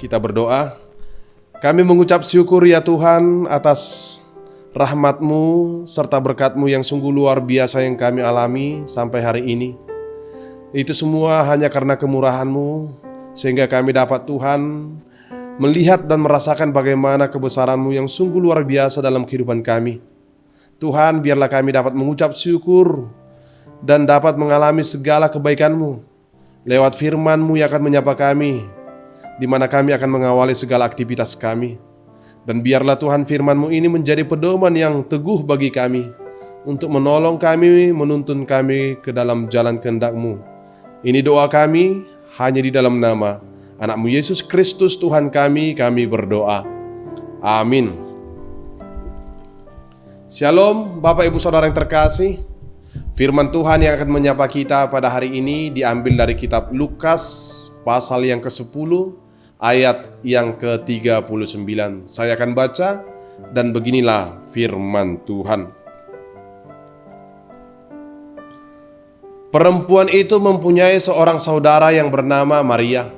Kita berdoa. Kami mengucap syukur ya Tuhan atas rahmat-Mu serta berkat-Mu yang sungguh luar biasa yang kami alami sampai hari ini. Itu semua hanya karena kemurahan-Mu, sehingga kami dapat Tuhan melihat dan merasakan bagaimana kebesaran-Mu yang sungguh luar biasa dalam kehidupan kami. Tuhan, biarlah kami dapat mengucap syukur dan dapat mengalami segala kebaikan-Mu lewat firman-Mu yang akan menyapa kami, di mana kami akan mengawali segala aktivitas kami. Dan biarlah Tuhan firman-Mu ini menjadi pedoman yang teguh bagi kami, untuk menolong kami, menuntun kami ke dalam jalan kehendak-Mu. Ini doa kami, hanya di dalam nama anak-Mu Yesus Kristus Tuhan kami berdoa. Amin. Shalom Bapak Ibu Saudara yang terkasih. Firman Tuhan yang akan menyapa kita pada hari ini diambil dari kitab Lukas pasal yang ke-10 ayat yang ke-39. Saya akan baca dan beginilah firman Tuhan. Perempuan itu mempunyai seorang saudara yang bernama Maria.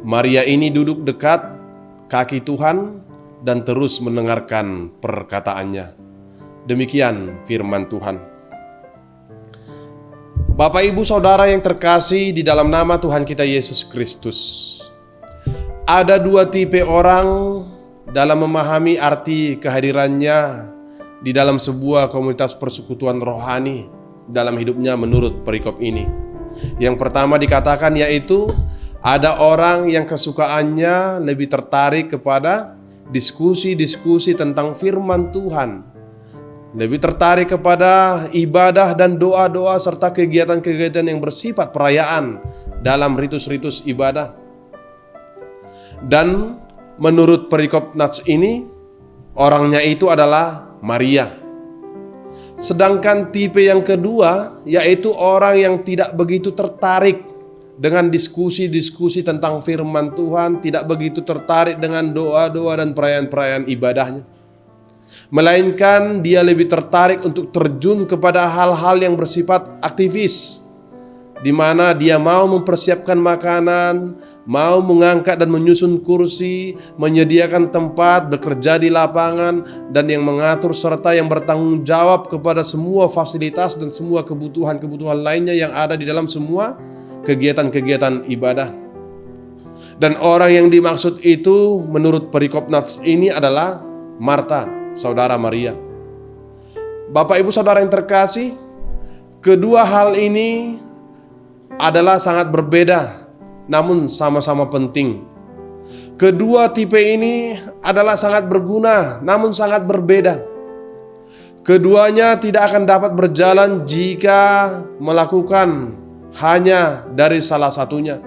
Maria ini duduk dekat kaki Tuhan dan terus mendengarkan perkataannya. Demikian firman Tuhan. Bapak Ibu Saudara yang terkasih di dalam nama Tuhan kita Yesus Kristus. Ada dua tipe orang dalam memahami arti kehadirannya di dalam sebuah komunitas persekutuan rohani dalam hidupnya menurut perikop ini. Yang pertama dikatakan yaitu ada orang yang kesukaannya lebih tertarik kepada diskusi-diskusi tentang firman Tuhan, lebih tertarik kepada ibadah dan doa-doa serta kegiatan-kegiatan yang bersifat perayaan dalam ritus-ritus ibadah. Dan menurut perikop nats ini, orangnya itu adalah Maria. Sedangkan tipe yang kedua, yaitu orang yang tidak begitu tertarik dengan diskusi-diskusi tentang firman Tuhan, tidak begitu tertarik dengan doa-doa dan perayaan-perayaan ibadahnya. Melainkan dia lebih tertarik untuk terjun kepada hal-hal yang bersifat aktivis, di mana dia mau mempersiapkan makanan, mau mengangkat dan menyusun kursi, menyediakan tempat, bekerja di lapangan, dan yang mengatur serta yang bertanggung jawab kepada semua fasilitas dan semua kebutuhan-kebutuhan lainnya yang ada di dalam semua kegiatan-kegiatan ibadah. Dan orang yang dimaksud itu menurut perikop nats ini adalah Marta, saudara Maria. Bapak Ibu Saudara yang terkasih, kedua hal ini adalah sangat berbeda, namun sama-sama penting. Kedua tipe ini adalah sangat berguna, namun sangat berbeda. Keduanya tidak akan dapat berjalan jika melakukan hanya dari salah satunya.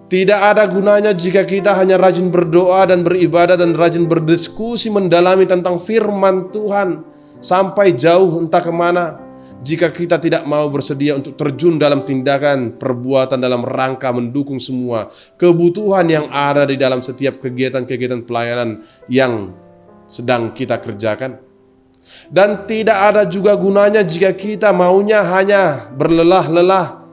Tidak ada gunanya jika kita hanya rajin berdoa dan beribadah dan rajin berdiskusi mendalami tentang firman Tuhan sampai jauh entah kemana, jika kita tidak mau bersedia untuk terjun dalam tindakan perbuatan dalam rangka mendukung semua kebutuhan yang ada di dalam setiap kegiatan-kegiatan pelayanan yang sedang kita kerjakan. Dan tidak ada juga gunanya jika kita maunya hanya berlelah-lelah,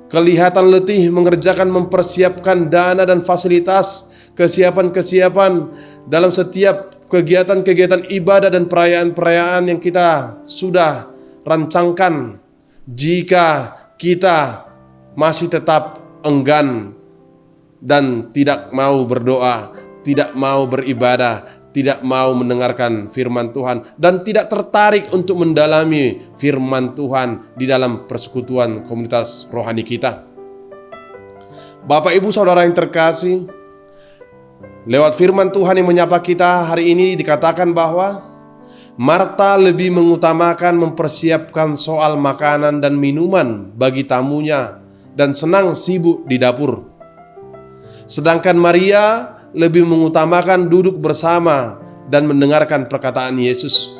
kelihatan letih mengerjakan mempersiapkan dana dan fasilitas, kesiapan-kesiapan dalam setiap kegiatan-kegiatan ibadah dan perayaan-perayaan yang kita sudah rancangkan, jika kita masih tetap enggan dan tidak mau berdoa, tidak mau beribadah, tidak mau mendengarkan firman Tuhan, dan tidak tertarik untuk mendalami firman Tuhan di dalam persekutuan komunitas rohani kita. Bapak Ibu Saudara yang terkasih, lewat firman Tuhan yang menyapa kita hari ini dikatakan bahwa Marta lebih mengutamakan mempersiapkan soal makanan dan minuman bagi tamunya dan senang sibuk di dapur. Sedangkan Maria lebih mengutamakan duduk bersama dan mendengarkan perkataan Yesus.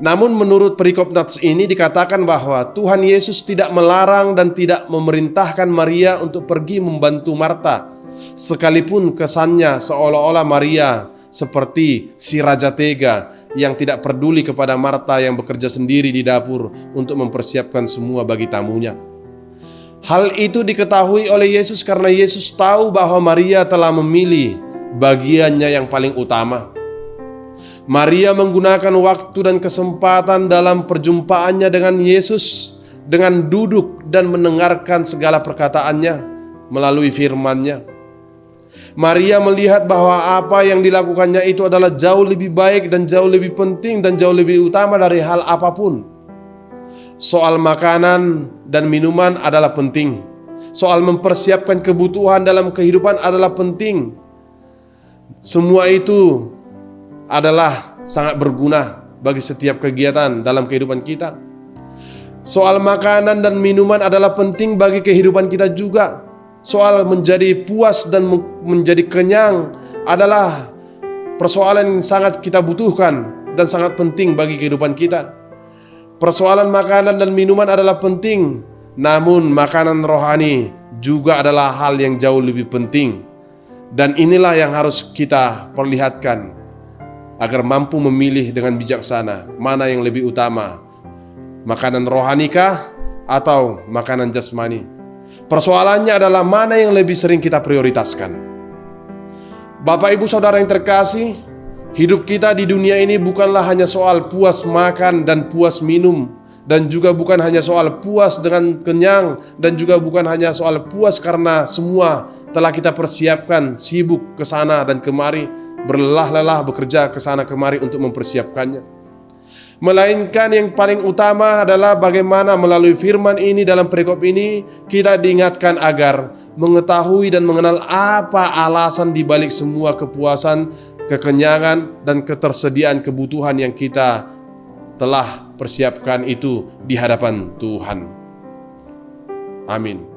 Namun menurut perikop nats ini dikatakan bahwa Tuhan Yesus tidak melarang dan tidak memerintahkan Maria untuk pergi membantu Marta, sekalipun kesannya seolah-olah Maria seperti si raja tega yang tidak peduli kepada Marta yang bekerja sendiri di dapur untuk mempersiapkan semua bagi tamunya. Hal itu diketahui oleh Yesus karena Yesus tahu bahwa Maria telah memilih bagiannya yang paling utama. Maria menggunakan waktu dan kesempatan dalam perjumpaannya dengan Yesus dengan duduk dan mendengarkan segala perkataannya melalui firman-Nya. Maria melihat bahwa apa yang dilakukannya itu adalah jauh lebih baik dan jauh lebih penting dan jauh lebih utama dari hal apapun. Soal makanan dan minuman adalah penting. Soal mempersiapkan kebutuhan dalam kehidupan adalah penting. Semua itu adalah sangat berguna bagi setiap kegiatan dalam kehidupan kita. Soal makanan dan minuman adalah penting bagi kehidupan kita juga. Soal menjadi puas dan menjadi kenyang adalah persoalan yang sangat kita butuhkan dan sangat penting bagi kehidupan kita. Persoalan makanan dan minuman adalah penting, namun makanan rohani juga adalah hal yang jauh lebih penting. Dan inilah yang harus kita perlihatkan agar mampu memilih dengan bijaksana mana yang lebih utama, makanan rohanikah atau makanan jasmani. Persoalannya adalah mana yang lebih sering kita prioritaskan. Bapak ibu saudara yang terkasih, hidup kita di dunia ini bukanlah hanya soal puas makan dan puas minum, dan juga bukan hanya soal puas dengan kenyang, dan juga bukan hanya soal puas karena semua telah kita persiapkan, sibuk ke sana dan kemari, berlelah-lelah bekerja ke sana kemari untuk mempersiapkannya. Melainkan yang paling utama adalah bagaimana melalui firman ini dalam perikop ini kita diingatkan agar mengetahui dan mengenal apa alasan dibalik semua kepuasan, kekenyangan, dan ketersediaan kebutuhan yang kita telah persiapkan itu di hadapan Tuhan. Amin.